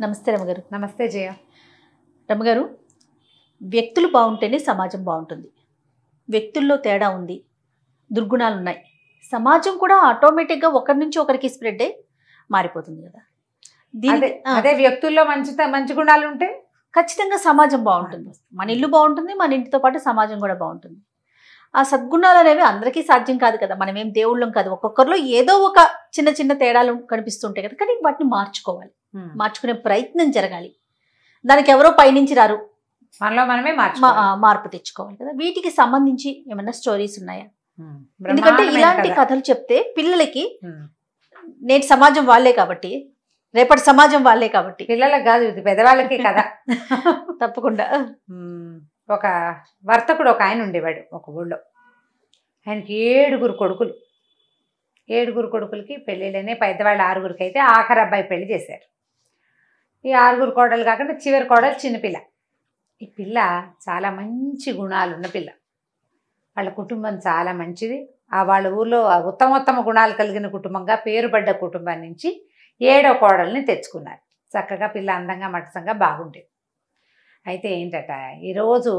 నమస్తే రమగారు. నమస్తే జయ. రమగారు, వ్యక్తులు బాగుంటేనే సమాజం బాగుంటుంది. వ్యక్తుల్లో తేడా ఉంది, దుర్గుణాలు ఉన్నాయి, సమాజం కూడా ఆటోమేటిక్గా ఒకరి నుంచి ఒకరికి స్ప్రెడ్ అయ్యి మారిపోతుంది కదా. అదే వ్యక్తుల్లో మంచి గుణాలు ఉంటే ఖచ్చితంగా సమాజం బాగుంటుంది. మన ఇల్లు బాగుంటుంది, మన ఇంటితో పాటు సమాజం కూడా బాగుంటుంది. ఆ సద్గుణాలు అనేవి అందరికీ సాధ్యం కాదు కదా. మనం ఏం దేవుళ్ళం కాదు. ఒక్కొక్కరిలో ఏదో ఒక చిన్న చిన్న తేడాలు కనిపిస్తుంటాయి కదా. కానీ వాటిని మార్చుకోవాలి, మార్చుకునే ప్రయత్నం జరగాలి. దానికి ఎవరో పైనుంచి రారు, మనలో మనమే మార్పు తెచ్చుకోవాలి కదా. వీటికి సంబంధించి ఏమన్నా స్టోరీస్ ఉన్నాయా? ఎందుకంటే ఇలాంటి కథలు చెప్తే పిల్లలకి నేటి సమాజం వాళ్ళే కాబట్టి, రేపటి సమాజం వాళ్ళే కాబట్టి, పిల్లలకు కాదు ఇది పెద్దవాళ్ళకి కదా. తప్పకుండా. ఒక వర్తకుడు ఒక ఆయన ఉండేవాడు ఒక ఊళ్ళో. ఆయనకి 7 కొడుకులు. 7 కొడుకులకి పెళ్ళిళ్ళనే పెద్దవాళ్ళు 6 అయితే ఆఖరి అబ్బాయి పెళ్లి చేశారు. ఈ 6 కోడలు కాకుండా చివరి కోడలు చిన్నపిల్ల. ఈ పిల్ల చాలా మంచి గుణాలున్న పిల్ల. వాళ్ళ కుటుంబం చాలా మంచిది. వాళ్ళ ఊర్లో ఉత్తమోత్తమ గుణాలు కలిగిన కుటుంబంగా పేరుపడ్డ కుటుంబం నుంచి 7వ కోడల్ని తెచ్చుకున్నారు. చక్కగా పిల్ల అందంగా మట్టసంగా బాగుండేది. అయితే ఏంటట, ఈరోజు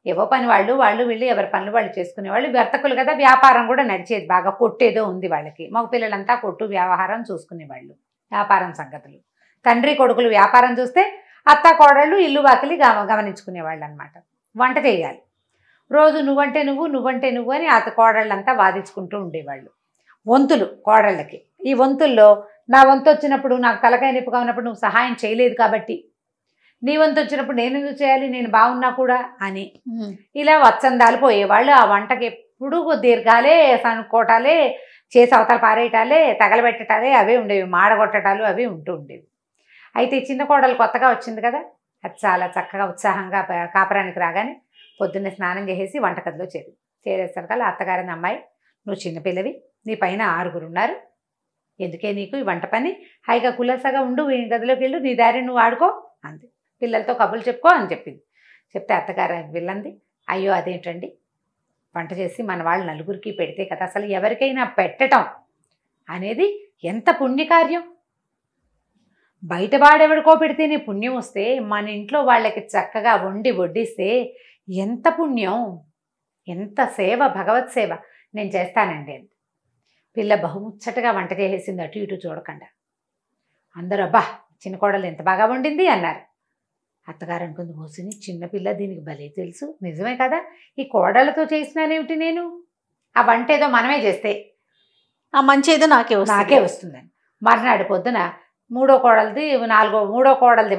ఏవో పని వాళ్ళు వీళ్ళు ఎవరి పనులు వాళ్ళు చేసుకునేవాళ్ళు. వర్తకులు కదా, వ్యాపారం కూడా నడిచేది బాగా. కొట్టేదో ఉంది వాళ్ళకి. మగ పిల్లలంతా కొట్టు వ్యవహారం చూసుకునేవాళ్ళు, వ్యాపారం సంగతులు. తండ్రి కొడుకులు వ్యాపారం చూస్తే అత్త కోడళ్ళు ఇల్లు వాకిలి గమనించుకునేవాళ్ళు అనమాట. వంట చేయాలి రోజు. నువ్వంటే నువ్వు అని కోడళ్ళంతా వాదించుకుంటూ ఉండేవాళ్ళు. వంతులు కోడళ్ళకి. ఈ వంతుల్లో నా వంతు వచ్చినప్పుడు, నాకు తలకాయ నొప్పిగా ఉన్నప్పుడు నువ్వు సహాయం చేయలేదు కాబట్టి, నీ వంతు వచ్చినప్పుడు నేను ఎందుకు చేయాలి, నేను బాగున్నా కూడా అని ఇలా వత్సందాలు పోయేవాళ్ళు. ఆ వంటకి ఎప్పుడు దీర్ఘాలే, సనుకోటాలే, చేసి అవతల పారేయటాలే, తగలబెట్టటాలే అవే ఉండేవి. మాడగొట్టటాలు అవి ఉంటూ ఉండేవి. అయితే చిన్న కోడలు కొత్తగా వచ్చింది కదా, అది చాలా చక్కగా ఉత్సాహంగా కాపురానికి రాగానే పొద్దున్నే స్నానం చేసేసి వంటగదిలో చేరేసరికల్లా అత్తగారిని, అమ్మాయి నువ్వు చిన్నపిల్లవి, నీ పైన 6 ఉన్నారు, ఎందుకే నీకు ఈ వంట పని, హాయిగా కులాసాగా ఉండు, గదిలోకి వెళ్ళు, నీ దారి నువ్వు ఆడుకో అంది. పిల్లలతో కబుర్లు చెప్పుకో అని చెప్పింది. చెప్తే అత్తగారు వెళ్ళంది, అయ్యో అదేంటండి, వంట చేసి మన వాళ్ళు 4కి పెడితే కదా, అసలు ఎవరికైనా పెట్టడం అనేది ఎంత పుణ్యకార్యం. బయట వాడెవడికో పెడితేనే పుణ్యం వస్తే, మన ఇంట్లో వాళ్ళకి చక్కగా వండి వడ్డిస్తే ఎంత పుణ్యం, ఎంత సేవ, భగవత్ సేవ. నేను చేస్తానండి అని పిల్ల బహుముచ్చటగా వంట చేసేసింది, అటు ఇటు చూడకుండా. అందరూ అబ్బా చిన్న కోడలు ఎంత బాగా వండింది అన్నారు. అత్తగారు అనుకుంది, మోసిని చిన్నపిల్ల, దీనికి భలే తెలుసు, నిజమే కదా, ఈ కోడలతో చేసినానేమిటి నేను, ఆ వంట ఏదో మనమే చేస్తే ఆ మంచి ఏదో నాకే వస్తుందని. మర్నాడు పొద్దున మూడో కోడలది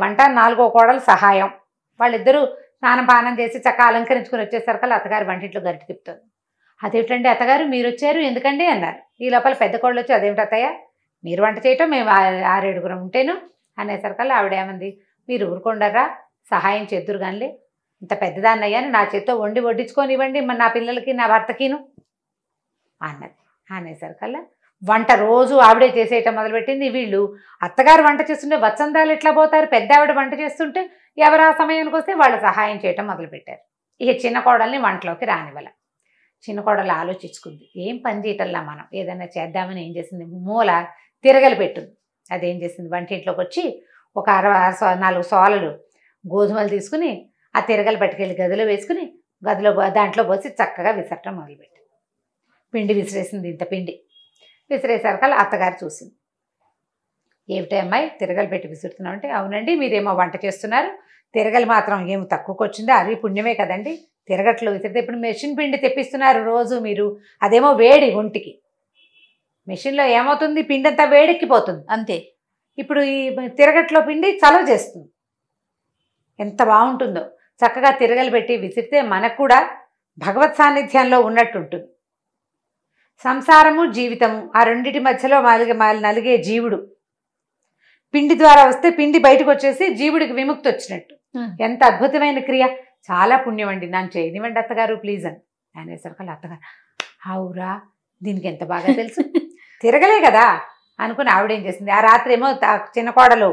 వంట, 4వ కోడలు సహాయం. వాళ్ళిద్దరూ స్నానం పానం చేసి చక్కగా అలంకరించుకుని వచ్చేసరికి అత్తగారు వంటింట్లో గరిటె తిప్పుతుంది. అదేమిటండి అత్తగారు మీరు వచ్చారు, ఎందుకండి అన్నారు. ఈ లోపల పెద్ద కోడలు వచ్చి, అదేమిటి అత్తయ్య మీరు వంట చేయటం, మేము 6-7 ఉంటేను అనేసరికల్లా ఆవిడ ఏమంది, మీరు ఊరుకొండరా, సహాయం చేద్దురు కానిలే, ఇంత పెద్దదాన్ని అయ్యాను, నా చేత్తో వండి వడ్డించుకొనివ్వండి నా పిల్లలకి నా భర్తకిను అన్నది. అనేసరికల్లా వంట రోజు ఆవిడే చేసేయటం మొదలుపెట్టింది. వీళ్ళు అత్తగారు వంట చేస్తుంటే వత్సందాలు ఎట్లా పోతారు, పెద్ద ఆవిడ వంట చేస్తుంటే ఎవరు ఆ సమయానికి వస్తే వాళ్ళు సహాయం చేయటం మొదలుపెట్టారు. ఇక చిన్న కోడల్ని వంటలోకి రానివ్వాల. చిన్న కోడలు ఆలోచించుకుంది, ఏం పని చేయటల్లా మనం ఏదైనా చేద్దామని ఏం చేసింది, మూల తిరగలి పెట్టుంది. అదేం చేసింది, వంటింట్లోకి వచ్చి ఒక 4 సోలలు గోధుమలు తీసుకుని ఆ తిరగలు పట్టుకెళ్ళి గదిలో వేసుకుని దాంట్లో పోసి చక్కగా విసరటం మొదలుపెట్టింది. పిండి విసిరేసింది, ఇంత పిండి విసిరేసరికల్లా అత్తగారు చూసింది. ఏమిటి అమ్మాయి తిరగలు పెట్టి విసురుతున్నావు అంటే, అవునండి మీరేమో వంట చేస్తున్నారు, తిరగలు మాత్రం ఏమి తక్కువకి వచ్చిందో, అది పుణ్యమే కదండి, తిరగట్లో విసిరితే. ఇప్పుడు మెషిన్ పిండి తెప్పిస్తున్నారు రోజు మీరు, అదేమో వేడి ఒంటికి, మెషిన్లో ఏమవుతుంది, పిండి అంతా వేడెక్కిపోతుంది అంతే. ఇప్పుడు ఈ తిరగట్లో పిండి చలవ చేస్తుంది, ఎంత బాగుంటుందో. చక్కగా తిరగలు పెట్టి విసిరితే మనకు కూడా భగవత్ సాన్నిధ్యంలో ఉన్నట్టుంటుంది. సంసారము జీవితము ఆ రెండిటి మధ్యలో నలిగే జీవుడు పిండి ద్వారా వస్తే పిండి బయటకు వచ్చేసి జీవుడికి విముక్తి వచ్చినట్టు. ఎంత అద్భుతమైన క్రియ, చాలా పుణ్యం అండి, నన్ను చేయనివ్వండి అత్తగారు ప్లీజ్ అని అనేసరికి అత్తగారు, అవురా దీనికి ఎంత బాగా తెలుసు, తిరగలే కదా అనుకుని ఆవిడేం చేసింది, ఆ రాత్రి ఏమో చిన్న కోడలు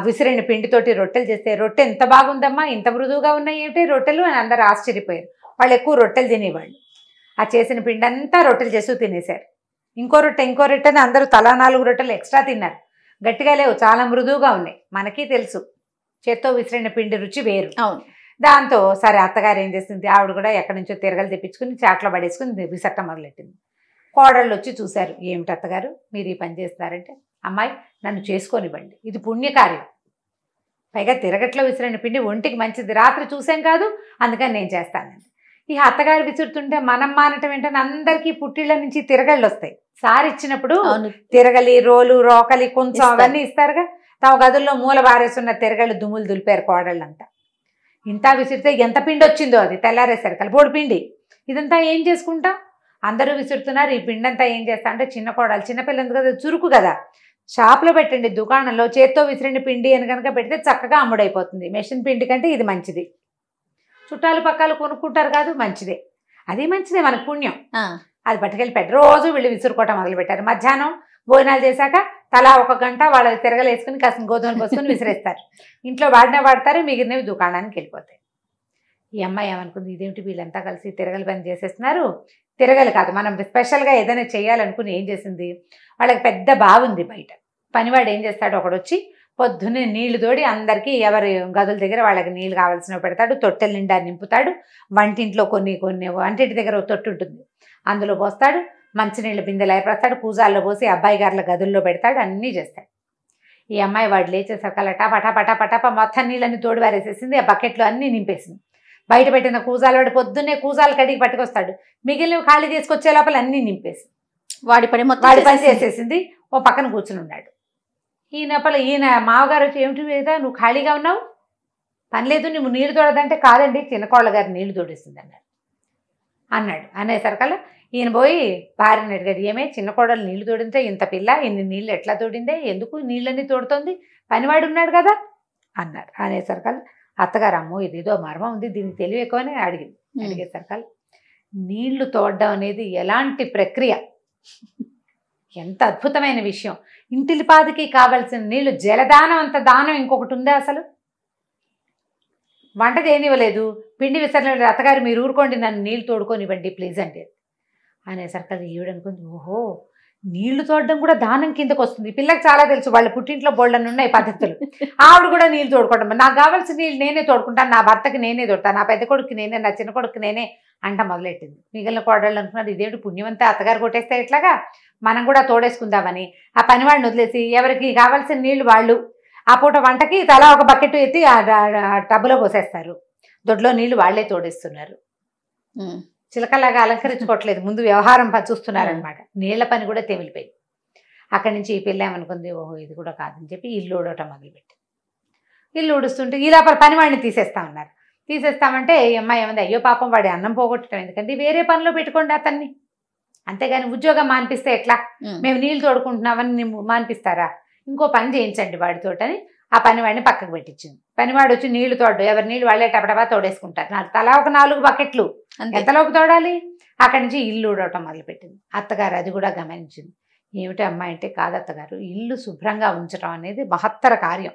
విసిరిన పిండితోటి రొట్టెలు చేస్తే, రొట్టె ఎంత బాగుందమ్మా, ఇంత మృదువుగా ఉన్నాయి ఏమిటి రొట్టెలు అని అందరూ ఆశ్చర్యపోయారు. వాళ్ళు ఎక్కువ రొట్టెలు తినేవాళ్ళు. ఆ చేసిన పిండి అంతా రొట్టెలు చేస్తూ తినేశారు. ఇంకో రొట్టె అని అందరూ తలా 4 రొట్టెలు ఎక్స్ట్రా తిన్నారు. గట్టిగా లేవు, చాలా మృదువుగా ఉన్నాయి. మనకి తెలుసు చేత్తో విసిరిన పిండి రుచి వేరు. అవును. దాంతో సరే అత్తగారు ఏం చేసింది, ఆవిడ కూడా ఎక్కడి నుంచో తిరగలు తెప్పించుకుని చాట్లో పడేసుకుని విసరటం మొదలెట్టింది. కోడళ్ళు వచ్చి చూశారు, ఏమిటి అత్తగారు మీరు ఈ పని చేస్తారంటే, అమ్మాయి నన్ను చేసుకోనివ్వండి, ఇది పుణ్యకార్యం, పైగా తిరగట్లో విసిరిన పిండి ఒంటికి మంచిది, రాత్రి చూసాం కాదు అందుకని నేను చేస్తానండి. ఈ అత్తగారు విసురుతుంటే మనం మానటం ఏంటని అందరికీ పుట్టిళ్ళ నుంచి తిరగళ్ళు వస్తాయి. సారి ఇచ్చినప్పుడు తిరగలి, రోలు, రోకలి, కొంచెం అవన్నీ ఇస్తారుగా. తమ గదుల్లో మూల బారేసున్న తిరగళ్ళు దుమ్ములు దులిపారు కోడళ్ళంతా. ఇంత విసిరితే ఎంత పిండి వచ్చిందో అది తెల్లారేసరికి పొడి పిండి. ఇదంతా ఏం చేసుకుంటాం, అందరూ విసురుతున్నారు, ఈ పిండి అంతా ఏం చేస్తా అంటే చిన్న కోడలు, చిన్నపిల్లంది కదా, చురుకు కదా, షాప్లో పెట్టండి, దుకాణంలో చేత్తో విసిరిన పిండి అని కనుక పెడితే చక్కగా అమ్ముడైపోతుంది. మెషిన్ పిండి కంటే ఇది మంచిది, చుట్టాలు పక్కలు కొనుక్కుంటారు కాదు, మంచిదే, అది మంచిదే, మనకు పుణ్యం. అది పట్టుకెళ్ళి పెట్టి రోజు వీళ్ళు విసురుకోవటం మొదలుపెట్టారు. మధ్యాహ్నం భోజనాలు చేశాక తలా 1 గంట వాళ్ళ తిరగలు వేసుకుని కాసిన గోధుమలు పోసుకొని విసిరేస్తారు. ఇంట్లో వాడతారు, మిగిలినవి దుకాణానికి వెళ్ళిపోతాయి. ఈ అమ్మాయి ఏమనుకుంది, ఇదేమిటి వీళ్ళంతా కలిసి తిరగలి పని చేసేస్తున్నారు. తిరగలి కాదు, మనం స్పెషల్గా ఏదైనా చేయాలనుకుని ఏం చేసింది, వాళ్ళకి పెద్ద బావి ఉంది బయట. పనివాడు ఏం చేస్తాడు, ఒకడొచ్చి పొద్దున్నే నీళ్లు తోడి అందరికీ ఎవరి గదుల దగ్గర వాళ్ళకి నీళ్ళు కావాల్సినవి పెడతాడు, తొట్టెల నిండా నింపుతాడు. వంటింట్లో కొన్ని వంటింటి దగ్గర ఒక తొట్టు ఉంటుంది, అందులో పోస్తాడు. మంచినీళ్ళ బిందెలు ఏర్పడతాడు, పూజాల్లో పోసి అబ్బాయి గారుల గదుల్లో పెడతాడు, అన్నీ చేస్తాడు. ఈ అమ్మాయి వాడు లేచేసరికల్లా టపటపటపటప మొత్తం నీళ్ళని తోడు వారేసేసింది, ఆ బకెట్లో అన్నీ నింపేసింది. బయట పెట్టిన కూజాలు వాడు పొద్దున్నే కూజాలు కడిగి పట్టుకొస్తాడు, మిగిలినవి ఖాళీ చేసుకొచ్చే లోపల అన్నీ నింపేసి వాడి పని చేసేసింది. ఓ పక్కన కూర్చుని ఉన్నాడు. ఈయన మామగారు వచ్చి, ఏమిటి మీద నువ్వు ఖాళీగా ఉన్నావు, పని లేదు, నువ్వు నీళ్లు తోడదంటే, కాదండి చిన్నకోళ్ళ గారు నీళ్లు తోడేసింది అన్నాడు. అనేసరికల్లా ఈయన పోయి భార్యని అడిగాడు, ఏమే చిన్న కోడలు నీళ్లు తోడిందే, ఇంత పిల్ల ఇన్ని నీళ్ళు ఎట్లా తోడిందే, ఎందుకు నీళ్ళన్నీ తోడుతోంది, పనివాడు ఉన్నాడు కదా అన్నాడు. అనేసరికల్లా అత్తగారు, అమ్మో ఇదేదో మర్మం ఉంది, దీనికి తెలివి ఎక్కువని అడిగింది. అడిగేసరికల్లా నీళ్లు తోడడం అనేది ఎలాంటి ప్రక్రియ, ఎంత అద్భుతమైన విషయం. ఇంటిలిపాదికి కావలసిన నీళ్లు, జలదానం అంత దానం ఇంకొకటి ఉందా అసలు. వంట చేయనివ్వలేదు, పిండి విసరలేదు, అత్తగారు మీరు ఊరుకోండి, నన్ను నీళ్లు తోడుకోనివ్వండి ప్లీజ్ అంటే. అనేసరికి ఈవిడనుకుంది, ఓహో నీళ్లు తోడడం కూడా దానం కిందకు వస్తుంది. పిల్లకి చాలా తెలుసు, వాళ్ళ పుట్టింట్లో బోళ్ళని ఉన్నాయి పద్ధతులు. ఆవిడ కూడా నీళ్ళు తోడుకోవడం, నాకు కావాల్సిన నీళ్ళు నేనే తోడుకుంటాను, నా భర్తకి నేనే తోడతాను, నా పెద్ద కొడుకు నేనే, నా చిన్న కొడుకు నేనే అంట మొదలెట్టింది. మిగిలిన కోడళ్ళు అనుకున్నారు, ఇదేంటి పుణ్యమంతా అత్తగారు కొట్టేస్తే ఎట్లాగా, మనం కూడా తోడేసుకుందామని ఆ పనివాడిని వదిలేసి ఎవరికి కావాల్సిన నీళ్లు వాళ్ళు ఆ పూట వంటకి తలా ఒక బకెట్ ఎత్తి ఆ టబ్బులో పోసేస్తారు, దొడ్లో నీళ్లు వాళ్లే తోడేస్తున్నారు. చిలకలాగా అలంకరించుకోవట్లేదు, ముందు వ్యవహారం చూస్తున్నారనమాట. నీళ్ల పని కూడా తెమిలిపోయింది. అక్కడి నుంచి ఈ పిల్ల ఏమనుకుంది, ఓహో ఇది కూడా కాదని చెప్పి ఇల్లు ఊడటం మొదలుపెట్టి, ఇల్లు ఊడుస్తుంటే ఈ లోపల పనివాడిని తీసేస్తామన్నారు. తీసేస్తామంటే ఈ అమ్మాయి ఏమంది, అయ్యో పాపం వాడి అన్నం పోగొట్టడం ఎందుకంటే వేరే పనిలో పెట్టుకోండి అతన్ని, అంతేగాని ఉద్యోగం మానిపిస్తే ఎట్లా, మేము నీళ్ళు తోడుకుంటున్నామని మానిపిస్తారా, ఇంకో పని చేయించండి వాడితోటని ఆ పనివాడిని పక్కకు పెట్టించింది. పనివాడు వచ్చి నీళ్లు తోడు, ఎవరి నీళ్ళు వాళ్ళే టపటపా తోడేసుకుంటారు, తలా ఒక 4 బకెట్లు ఎంతలోకి తోడాలి. అక్కడి నుంచి ఇల్లు ఊడవటం మొదలుపెట్టింది. అత్తగారు అది కూడా గమనించింది. ఏమిటి అమ్మాయి అంటే, కాదు అత్తగారు, ఇల్లు శుభ్రంగా ఉంచడం అనేది మహత్తర కార్యం,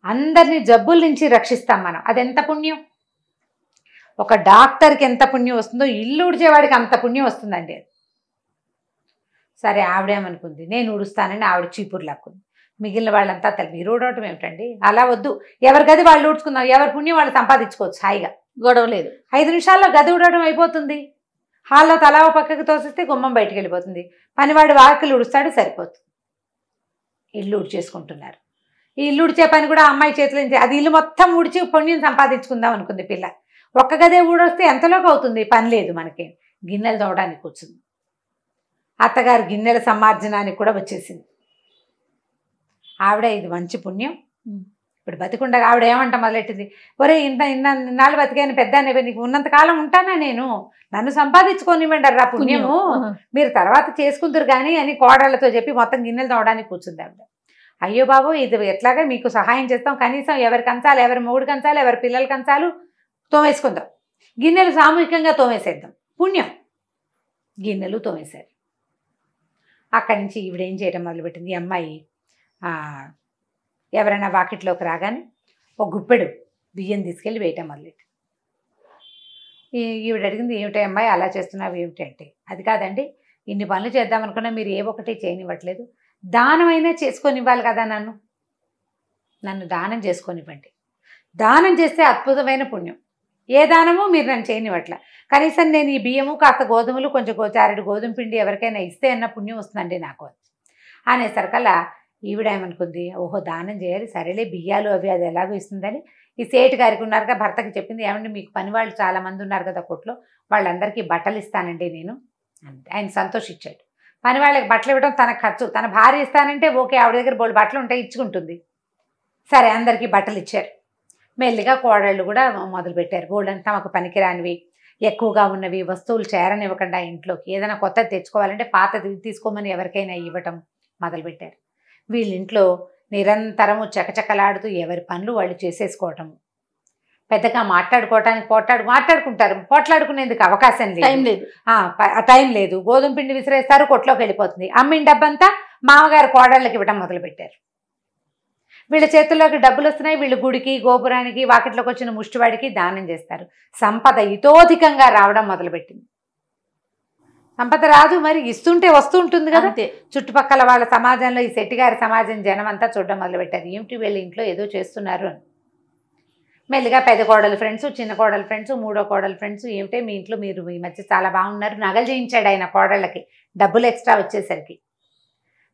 అందరినీ జబ్బుల నుంచి రక్షిస్తాం మనం, అదెంత పుణ్యం. ఒక డాక్టర్కి ఎంత పుణ్యం వస్తుందో ఇల్లు ఊడ్చేవాడికి అంత పుణ్యం వస్తుందండి. సరే ఆవిడేమనుకుంది, నేను ఊడుస్తానని ఆవిడ చీపురు లాక్కుంది. మిగిలిన వాళ్ళంతా మీరు ఊడవటం ఏమిటండి, అలా వద్దు, ఎవరి గది వాళ్ళు ఊడ్చుకుందాం, ఎవరి పుణ్యం వాళ్ళు సంపాదించుకోవచ్చు హాయిగా, గొడవ లేదు. 5 నిమిషాల్లో గది ఊడవడం అయిపోతుంది. హాల్లో తలా పక్కకి తోసిస్తే గుమ్మం బయటికి వెళ్ళిపోతుంది, పనివాడు వాకిలు ఊడుస్తాడు, సరిపోతుంది. ఇల్లు ఊడ్చేసుకుంటున్నారు. ఈ ఇల్లు ఊడ్చే పని కూడా అమ్మాయి చేతిలో నుంచి, అది ఇల్లు మొత్తం ఊడ్చి పుణ్యం సంపాదించుకుందాం అనుకుంది పిల్ల. ఒక్క గదే ఊడొస్తే ఎంతలోకి అవుతుంది, పని లేదు మనకి. గిన్నెలు తోవడానికి కూర్చుంది. అత్తగారు గిన్నెల సమార్జనానికి కూడా వచ్చేసింది. ఆవిడ ఇది మంచి పుణ్యం, ఇప్పుడు బతికుండగా ఆవిడ ఏమంట మొదలెట్టింది, ఒరే ఇన్నాళ్ళు బతికాను పెద్ద నీకు ఉన్నంతకాలం ఉంటానా నేను, నన్ను సంపాదించుకోనివ్వండి రా పుణ్యము, మీరు తర్వాత చేసుకుందరు కానీ అని కోడళ్లతో చెప్పి మొత్తం గిన్నెలు తోవడానికి కూర్చుంది ఆవిడ. అయ్యో బాబు ఇది ఎట్లాగా మీకు సహాయం చేస్తాం, కనీసం ఎవరి కంచాలు, ఎవరి మొగుడు కంచాలు, ఎవరి పిల్లల కంచాలు తోమేసుకుందాం, గిన్నెలు సామూహికంగా తోమేసేద్దాం, పుణ్యం. గిన్నెలు తోమేశారు. అక్కడి నుంచి ఈవిడేం చేయడం మొదలుపెట్టింది, ఈ అమ్మాయి ఎవరైనా వాకిట్లోకి రాగానే ఒక గుప్పెడు బియ్యం తీసుకెళ్ళి వేయటం మొదలెట్టి. ఈవిడ అడిగింది, ఏమిటి అమ్మాయి అలా చేస్తున్నావు ఏమిటి అంటే, అది కాదండి ఇన్ని పనులు చేద్దామనుకున్నా మీరు ఏ ఒకటి చేయనివ్వట్లేదు, దానమైనా చేసుకొనివ్వాలి కదా, నన్ను దానం చేసుకొనివ్వండి. దానం చేస్తే అద్భుతమైన పుణ్యం. ఏ దానమో మీరు నన్ను చేయనివ్వట్ల, కనీసం నేను ఈ బియ్యము కాస్త గోధుమలు కొంచెం చారెడు గోధుమ పిండి ఎవరికైనా ఇస్తే అన్న పుణ్యం వస్తుందండి నాకు అనేసరికల్లా ఈవిడ ఏమనుకుంది, ఓహో దానం చేయాలి, సరేలే బియ్యాలు అవి అది ఎలాగో ఇస్తుందని ఈ సేటు గారికి ఉన్నారుగా భర్తకి చెప్పింది, ఏమంటే మీకు పని వాళ్ళు చాలామంది ఉన్నారు కదా కొట్లో, వాళ్ళందరికీ బట్టలు ఇస్తానండి నేను అంటే. ఆయన సంతోషించాడు. పని వాళ్ళకి బట్టలు ఇవ్వడం తన ఖర్చు, తన భార్య ఇస్తానంటే ఓకే, ఆవిడ దగ్గర బోళ్ళు బట్టలు ఉంటాయి ఇచ్చుకుంటుంది. సరే అందరికీ బట్టలు ఇచ్చారు. మెల్లిగా కోడళ్ళు కూడా మొదలుపెట్టారు. బోళ్ళంతా ఒక పనికిరానివి ఎక్కువగా ఉన్నవి వస్తువులు చేరనివ్వకుండా ఇంట్లోకి ఏదైనా కొత్తది తెచ్చుకోవాలంటే పాతది తీసుకోమని ఎవరికైనా ఇవ్వటం మొదలుపెట్టారు. వీళ్ళింట్లో నిరంతరము చకచకలాడుతూ ఎవరి పనులు వాళ్ళు చేసేసుకోవటం, పెద్దగా మాట్లాడుకోవటానికి మాట్లాడుకుంటారు, పోట్లాడుకునేందుకు అవకాశం లేదు, టైం లేదు. గోధుమ పిండి విసిరేస్తారు, కొట్లోకి వెళ్ళిపోతుంది. అమ్మిన డబ్బంతా మామగారు కోడళ్ళకి ఇవ్వడం మొదలుపెట్టారు. వీళ్ళ చేతుల్లోకి డబ్బులు వస్తున్నాయి, వీళ్ళు గుడికి గోపురానికి వాకిట్లోకి వచ్చిన ముష్టివాడికి దానం చేస్తారు. సంపద ఇతోధికంగా రావడం మొదలుపెట్టింది. సంపద రాదు మరి, ఇస్తుంటే వస్తూ ఉంటుంది కదా. చుట్టుపక్కల వాళ్ళ సమాజంలో ఈ శెట్టిగారి సమాజం జనం అంతా చూడడం మొదలుపెట్టారు, ఏమిటి వీళ్ళ ఇంట్లో ఏదో చేస్తున్నారు అని. మెల్లిగా పెద్ద కోడలు ఫ్రెండ్స్, చిన్న కోడలు ఫ్రెండ్స్, మూడో కోడలు ఫ్రెండ్స్, ఏమిటే మీ ఇంట్లో మీరు ఈ మధ్య చాలా బాగున్నారు, నగలు చేయించాడు ఆయన కోడళ్ళకి, డబ్బులు ఎక్స్ట్రా వచ్చేసరికి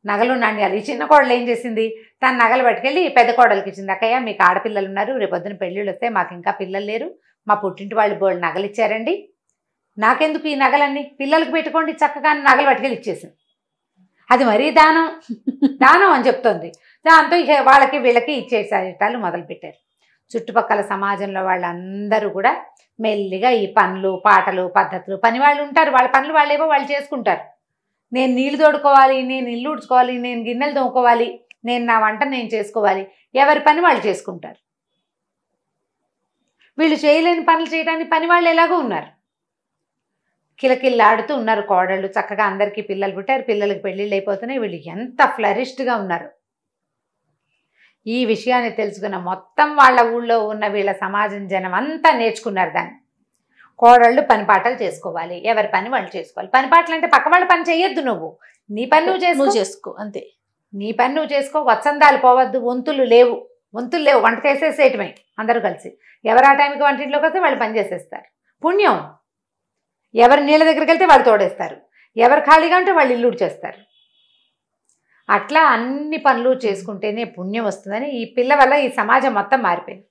నగలు నాణ్యాలు. ఈ చిన్న కోడలు ఏం చేసింది, తన నగలు పట్టుకెళ్ళి పెద్ద కోడలికి ఇచ్చింది. అక్కయ్య మీకు ఆడపిల్లలు ఉన్నారు, రేపొద్దున పెళ్ళిళ్ళు వస్తే మాకు ఇంకా పిల్లలు లేరు, మా పుట్టింటి వాళ్ళు బోళ్ళు నగలు ఇచ్చారండి, నాకెందుకు ఈ నగలన్నీ, పిల్లలకి పెట్టుకోండి చక్కగా నగలు పట్టుకెళ్ళి ఇచ్చేసింది. అది మరీ దానం అని చెప్తోంది. దాంతో ఇక వాళ్ళకి వీళ్ళకి ఇచ్చేసేటాలు మొదలుపెట్టారు. చుట్టుపక్కల సమాజంలో వాళ్ళందరూ కూడా మెల్లిగా ఈ పనులు పాటలు పద్ధతులు, పని వాళ్ళు ఉంటారు, వాళ్ళ పనులు వాళ్ళేవో వాళ్ళు చేసుకుంటారు. నేను నీళ్లు తోడుకోవాలి, నేను ఇల్లు ఉడ్చుకోవాలి, నేను గిన్నెలు తోముకోవాలి, నేను నా వంట నేను చేసుకోవాలి, ఎవరి పని వాళ్ళు చేసుకుంటారు. వీళ్ళు చేయలేని పనులు చేయడానికి పని వాళ్ళు ఎలాగో ఉన్నారు. కిలకిల్లాడుతూ ఉన్నారు కోడళ్ళు, చక్కగా అందరికీ పిల్లలు పుట్టారు, పిల్లలకి పెళ్ళిళ్ళు అయిపోతున్నాయి. వీళ్ళు ఎంత ఫ్లరిష్డ్గా ఉన్నారు. ఈ విషయాన్ని తెలుసుకున్న మొత్తం వాళ్ళ ఊళ్ళో ఉన్న వీళ్ళ సమాజం జనం అంతా నేర్చుకున్నారు దాన్ని. కోడళ్ళు పని పాటలు చేసుకోవాలి, ఎవరి పని వాళ్ళు చేసుకోవాలి. పని పాటలు అంటే పక్క వాళ్ళ పని చేయొద్దు, నువ్వు నీ పని నువ్వు చేసుకో అంతే. నీ పని నువ్వు చేసుకో, వత్సందాలు పోవద్దు, వంతులు లేవు, వంట చేసేసేయటమే అందరూ కలిసి. ఎవరు ఆ టైంకి వంటింట్లోకి వస్తే వాళ్ళు పని చేసేస్తారు, పుణ్యం. ఎవరు నీళ్ళ దగ్గరికి వెళ్తే వాళ్ళు తోడేస్తారు, ఎవరు ఖాళీగా ఉంటే వాళ్ళు ఇల్లు చేస్తారు. అట్లా అన్ని పనులు చేసుకుంటేనే పుణ్యం వస్తుందని ఈ పిల్ల వల్ల ఈ సమాజం మొత్తం మారిపోయింది.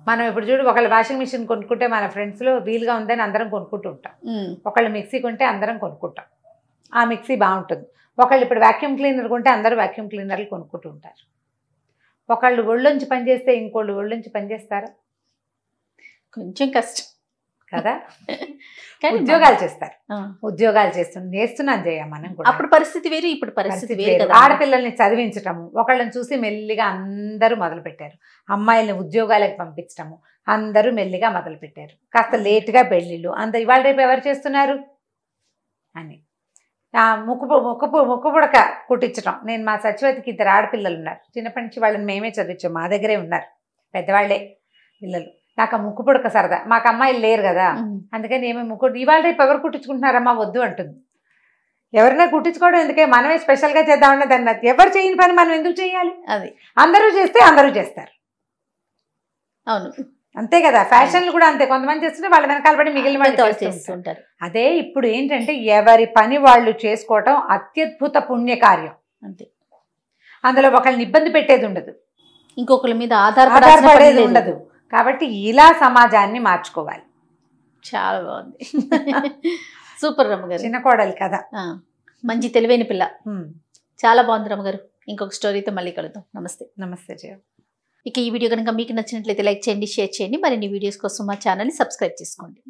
మనం ఇప్పుడు చూడు, ఒకళ్ళు వాషింగ్ మిషన్ కొనుక్కుంటే మన ఫ్రెండ్స్లో వీలుగా ఉందని అందరం కొనుక్కుంటూ ఉంటాం, ఒకళ్ళు మిక్సీ కొంటే అందరం కొనుక్కుంటాం, ఆ మిక్సీ బాగుంటుంది. ఒకళ్ళు ఇప్పుడు వాక్యూమ్ క్లీనర్ కొంటే అందరూ వాక్యూమ్ క్లీనర్లు కొనుక్కుంటూ ఉంటారు. ఒకళ్ళు ఒళ్ళొంచి పనిచేస్తే ఇంకోళ్ళు ఒళ్ళొంచి పనిచేస్తారా? కొంచెం కష్టం కదా. ఉద్యోగాలు చేస్తారు, ఉద్యోగాలు చేస్తున్నాం జయ మనం కూడా. అప్పుడు పరిస్థితి వేరు, ఇప్పుడు పరిస్థితి వేరు. ఆడపిల్లల్ని చదివించటము, ఒకళ్ళని చూసి మెల్లిగా అందరూ మొదలుపెట్టారు. అమ్మాయిల్ని ఉద్యోగాలకు పంపించటము అందరూ మెల్లిగా మొదలుపెట్టారు. కాస్త లేటుగా పెళ్ళిళ్ళు ఇవాళ రేపు ఎవరు చేస్తున్నారు అని. ముక్కు పుడక కుట్టించటం. నేను మా సచివతికి 2 ఆడపిల్లలు ఉన్నారు, చిన్నప్పటి నుంచి వాళ్ళని మేమే చదివించాం, మా దగ్గరే ఉన్నారు పెద్దవాళ్లే పిల్లలు. నాకు ఆ ముక్కు పుడక సరదా, మాకు అమ్మాయిలు లేరు కదా, అందుకని ఏమో ఇవాళ రేపు ఎవరు కుట్టించుకుంటున్నారమ్మా వద్దు అంటుంది. ఎవరైనా కుట్టించుకోవడం ఎందుకే, మనమే స్పెషల్గా చేద్దామన్నా దాన్ని ఎవరు చేయని పని మనం ఎందుకు చేయాలి? అది అందరూ చేస్తే అందరూ చేస్తారు. అవును అంతే కదా. ఫ్యాషన్లు కూడా అంతే, కొంతమంది చేస్తుంటే వాళ్ళ వెనకాల పడి మిగిలిన వాళ్ళు చేస్తుంటారు. అదే ఇప్పుడు ఏంటంటే ఎవరి పని వాళ్ళు చేసుకోవటం అత్యద్భుత పుణ్యకార్యం అంతే. అందులో ఒకళ్ళని ఇబ్బంది పెట్టేది ఉండదు, ఇంకొకరి మీద ఆధారపడేది ఉండదు. కాబట్టి ఇలా సమాజాన్ని మార్చుకోవాలి. చాలా బాగుంది, సూపర్ రమ్మగారు. చిన్న కోడలి కదా, మంచి తెలివైన పిల్ల, చాలా బాగుంది రమ్మగారు. ఇంకొక స్టోరీతో మళ్ళీ కలుద్దాం. నమస్తే. నమస్తే జయ. ఇక ఈ వీడియో కనుక మీకు నచ్చినట్లయితే లైక్ చేయండి, షేర్ చేయండి. మరిన్ని వీడియోస్ కోసం మా ఛానల్ని సబ్స్క్రైబ్ చేసుకోండి.